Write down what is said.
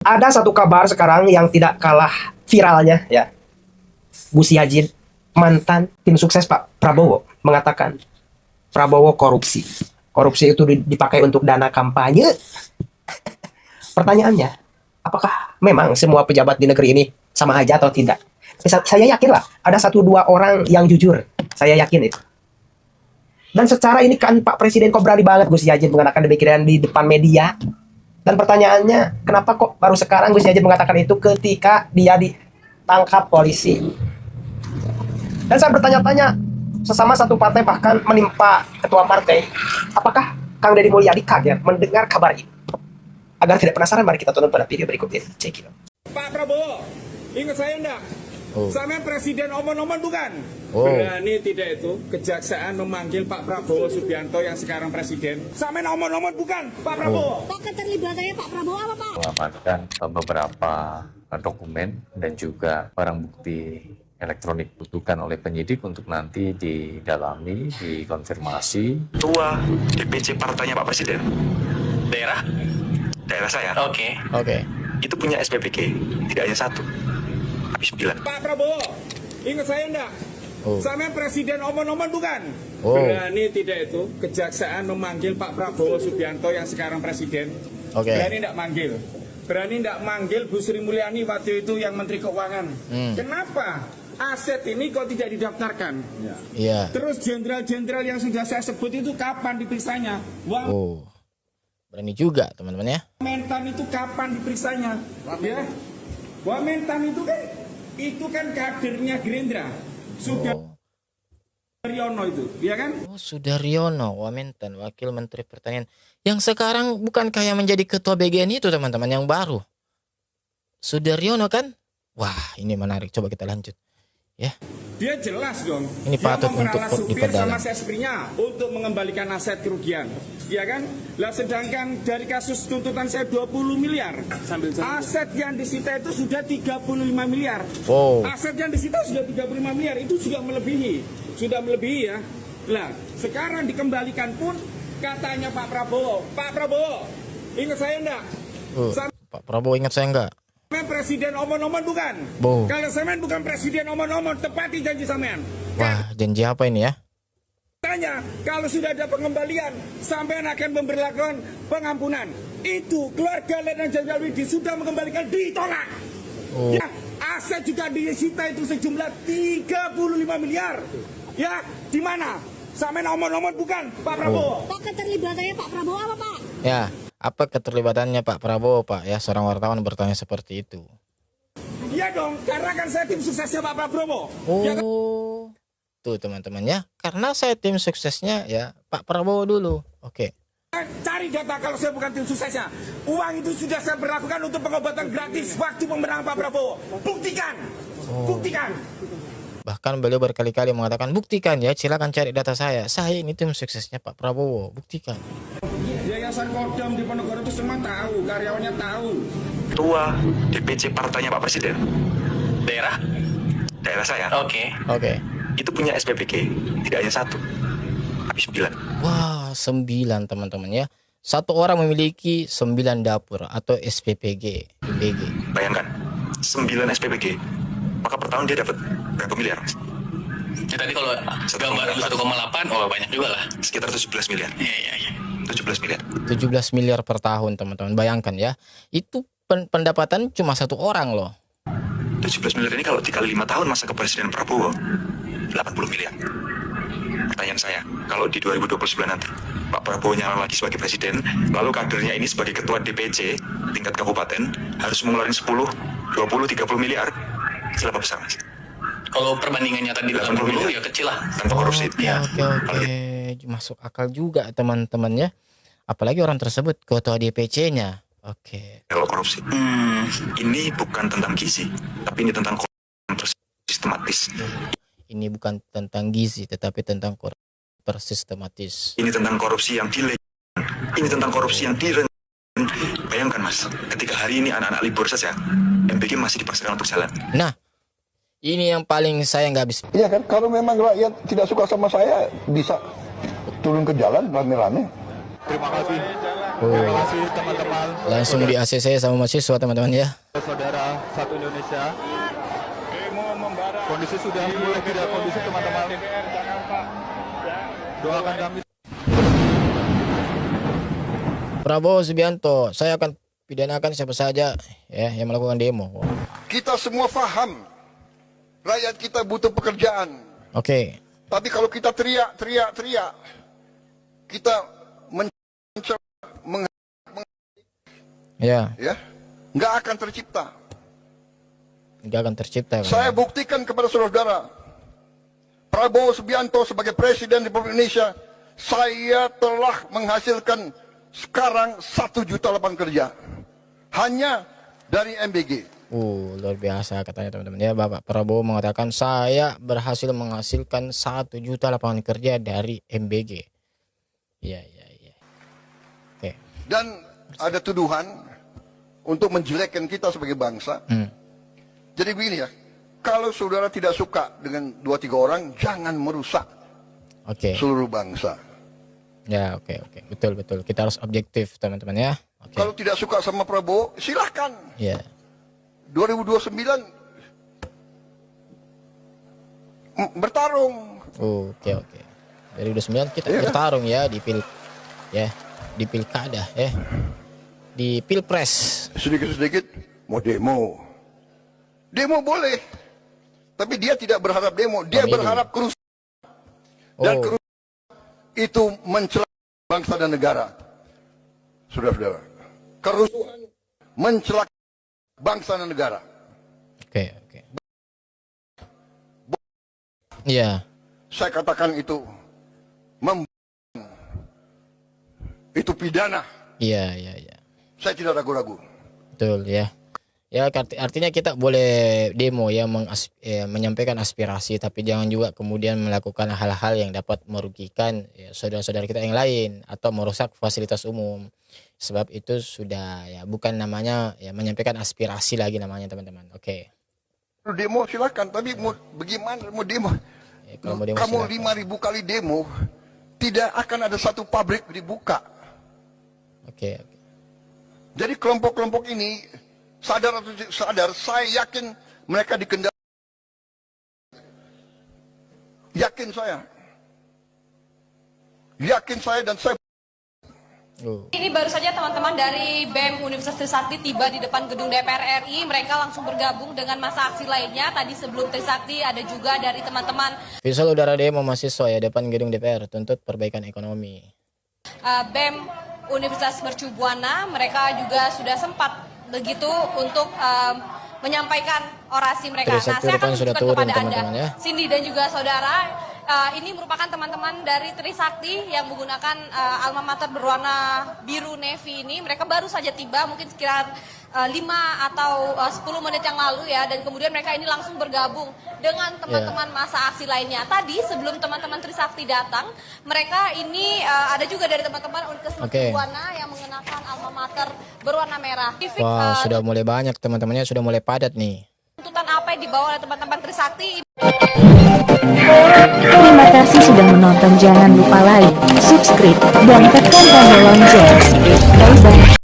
Ada satu kabar sekarang yang tidak kalah viralnya ya. Gus Yajin, mantan tim sukses Pak Prabowo, mengatakan Prabowo korupsi. Korupsi itu dipakai untuk dana kampanye. Pertanyaannya, apakah memang semua pejabat di negeri ini sama aja atau tidak? Saya yakin lah, ada 1-2 orang yang jujur. Saya yakin itu. Dan secara ini kan Pak Presiden kok berani banget Gus Yajin mengatakan demikian di depan media. Dan pertanyaannya, kenapa kok baru sekarang Gus Yajin mengatakan itu ketika dia ditangkap polisi? Dan saya bertanya-tanya, sesama satu partai bahkan menimpa ketua partai, apakah Kang Deddy Mulyadi kaget mendengar kabar ini? Agar tidak penasaran, mari kita tonton pada video berikut ini. Check it out. Pak Prabowo, ingat saya enggak? Sama presiden omong-omong bukan? Berani tidak itu kejaksaan memanggil Pak Prabowo Subianto yang sekarang presiden? Sama omong-omong bukan, Pak Prabowo? Pak, keterlibatannya Pak Prabowo apa Pak? Mengamankan beberapa dokumen dan juga barang bukti elektronik dibutuhkan oleh penyidik untuk nanti didalami, dikonfirmasi. Ketua DPC partainya Pak Presiden, daerah saya. Oke. Itu punya SPPG, tidak hanya satu, tapi 9. Pak Prabowo, ingat saya enggak? Sama presiden omong-omong bukan? Berani tidak itu kejaksaan memanggil Pak Prabowo Subianto yang sekarang presiden? Berani enggak manggil? Berani enggak manggil Bu Sri Mulyani waktu itu yang Menteri Keuangan? Kenapa? Aset ini kok tidak didaftarkan? Iya. Terus jenderal-jenderal yang sudah saya sebut itu kapan diperiksanya? Berani juga teman-teman ya. Mentan itu kapan diperiksanya? Ya. Mentan itu kan kadernya Gerindra. Sudaryono itu, ya kan? Sudaryono, Wamentan, Wakil Menteri Pertanian. Yang sekarang bukan kayak menjadi ketua BGN itu teman-teman, yang baru. Sudaryono kan? Wah, ini menarik. Coba kita lanjut. Ya. Dia jelas dong. Ini patut untuk diperdalam. Sama sespinya untuk mengembalikan aset kerugian, ya kan? Lah sedangkan dari kasus tuntutan saya 20 miliar, aset yang disita itu sudah 35 miliar. Aset yang disita sudah 35 miliar, itu sudah melebihi ya. Lah sekarang dikembalikan pun katanya Pak Prabowo, ingat saya enggak? Pak Prabowo ingat saya enggak? Presiden omong-omong bukan? Kalau Semen bukan presiden omong-omong, tepati janji Semen. Wah, janji apa ini ya? Tanya, kalau sudah ada pengembalian, sampean akan memberlakukan pengampunan. Itu keluarga Letnan Jenderal Widi sudah mengembalikan, ditolak. Ya, aset juga disita itu sejumlah 35 miliar. Ya, di mana? Semen omong-omong bukan, Pak Prabowo. Pak, keterlibatannya Pak Prabowo apa Pak? Ya. Apa keterlibatannya Pak Prabowo, Pak? Ya, seorang wartawan bertanya seperti itu. Iya dong, karena kan saya tim suksesnya Pak Prabowo. Tuh teman-teman ya, karena saya tim suksesnya ya Pak Prabowo dulu. Cari data kalau saya bukan tim suksesnya. Uang itu sudah saya berlakukan untuk pengobatan gratis waktu pemenang Pak Prabowo. Buktikan. Bahkan beliau berkali-kali mengatakan, buktikan ya, silakan cari data saya. Saya ini tim suksesnya Pak Prabowo, buktikan. Yayasan Kodam di Ponorogo itu semua tahu, karyawannya tahu. Ketua DPC partainya Pak Presiden, daerah saya. Oke. Itu punya SPPG, tidak hanya satu, tapi 9. Wah, 9 teman-teman ya. Satu orang memiliki 9 dapur atau SPPG. Bayangkan, 9 SPPG, maka per tahun dia dapat berapa miliar, Mas? Ya, tadi kalau gambaran 1,8, banyak juga lah. Sekitar 17 miliar. Iya. 17 miliar. 17 miliar per tahun teman-teman. Bayangkan ya. Itu pendapatan cuma satu orang loh. 17 miliar ini kalau dikali 5 tahun masa kepresiden Prabowo, 80 miliar. Pertanyaan saya, kalau di 2029 nanti Pak Prabowo nyala lagi sebagai presiden, lalu kadernya ini sebagai ketua DPC tingkat kabupaten harus mengeluarkan 10, 20, 30 miliar, seberapa besar, Mas? Kalau perbandingannya tadi 80 ya kecil lah. Tanpa korupsi. Oke. Masuk akal juga teman-teman ya. Apalagi orang tersebut ketua DPC-nya. Kalau korupsi. Ini bukan tentang gizi, tapi ini tentang korupsi sistematis. Ini bukan tentang gizi, tetapi tentang korupsi tersistematis. Ini tentang korupsi yang dilegalkan. Ini tentang korupsi yang direncanakan. Bayangkan Mas, ketika hari ini anak-anak libur saja, MBG masih dipaksakan untuk jalan. Nah, ini yang paling saya nggak bisa. Iya kan, kalau memang rakyat tidak suka sama saya, bisa turun ke jalan rame-rame. Terima kasih. Oh, kasih teman-teman, langsung di ACC sama mahasiswa teman-teman ya. saudara satu Indonesia. Demo membara. Kondisi sudah mulai tidak kondusif teman-teman. DPR Jakarta. Ya. Doakan kami. Prabowo Subianto, saya akan pidanakan siapa saja ya yang melakukan demo. Kita semua paham rakyat kita butuh pekerjaan. Oke. Tapi kalau kita teriak, kita Ya, nggak akan tercipta. nggak akan tercipta. Saya buktikan kepada saudara, Prabowo Subianto sebagai Presiden Republik Indonesia, saya telah menghasilkan sekarang 1 juta lapangan kerja hanya dari MBG. Luar biasa katanya teman-teman ya. Bapak Prabowo mengatakan saya berhasil menghasilkan 1 juta lapangan kerja dari MBG. Iya. Oke. Dan ada tuduhan untuk menjelekkan kita sebagai bangsa. Jadi begini ya, kalau saudara tidak suka dengan 2-3 orang, jangan merusak Oke. seluruh bangsa. Ya, oke. Betul. Kita harus objektif teman-teman ya. Oke. Kalau tidak suka sama Prabowo, silahkan. Ya. 2029 bertarung. Oke. Dari 29 kita bertarung ya di di pilkada ya. Di pilpres. Sedikit-sedikit mau demo. Demo boleh. Tapi dia tidak berharap demo, dia Pemilu. berharap kerusuhan. Dan kerusuhan itu mencelakai bangsa dan negara. Saudara-saudara, kerusuhan mencelakai bangsa dan negara. Oke. Iya. Saya katakan itu itu pidana. Iya. Saya tidak ragu-ragu. Betul ya. Ya artinya kita boleh demo ya, menyampaikan aspirasi, tapi jangan juga kemudian melakukan hal-hal yang dapat merugikan ya, saudara-saudara kita yang lain atau merusak fasilitas umum. Sebab itu sudah ya bukan namanya ya menyampaikan aspirasi lagi namanya teman-teman. Oke. Demo silakan, tapi mau bagaimana mau demo? Ya, kalau mau demo Kamu silakan. 5.000 kali demo, tidak akan ada satu pabrik dibuka. Oke. Jadi kelompok-kelompok ini sadar atau tidak sadar, saya yakin mereka dikendalikan. Yakin saya dan saya. Ini baru saja teman-teman dari BEM Universitas Trisakti tiba di depan gedung DPR RI. Mereka langsung bergabung dengan massa aksi lainnya. Tadi sebelum Trisakti ada juga dari teman-teman Visual udara demo mahasiswa ya depan gedung DPR tuntut perbaikan ekonomi. BEM Universitas Mercu Buana. Mereka juga sudah sempat begitu untuk menyampaikan orasi mereka. Trisakti Saya akan rupanya sudah tunjukkan turun, kepada Anda, teman-teman ya. Cindy dan juga saudara. Ini merupakan teman-teman dari Trisakti yang menggunakan alma mater berwarna biru navy ini. Mereka baru saja tiba mungkin sekitar 5 atau 10 menit yang lalu ya. Dan kemudian mereka ini langsung bergabung dengan teman-teman massa aksi lainnya. Tadi sebelum teman-teman Trisakti datang, mereka ini ada juga dari teman-teman Universitas Buana yang mengenakan alma mater berwarna merah. Wah, sudah mulai banyak teman-temannya, sudah mulai padat nih. Tuntutan apa yang dibawa oleh teman-teman Trisakti? Terima kasih sudah menonton. Jangan lupa like, subscribe, dan tekan tombol lonceng. Bye bye.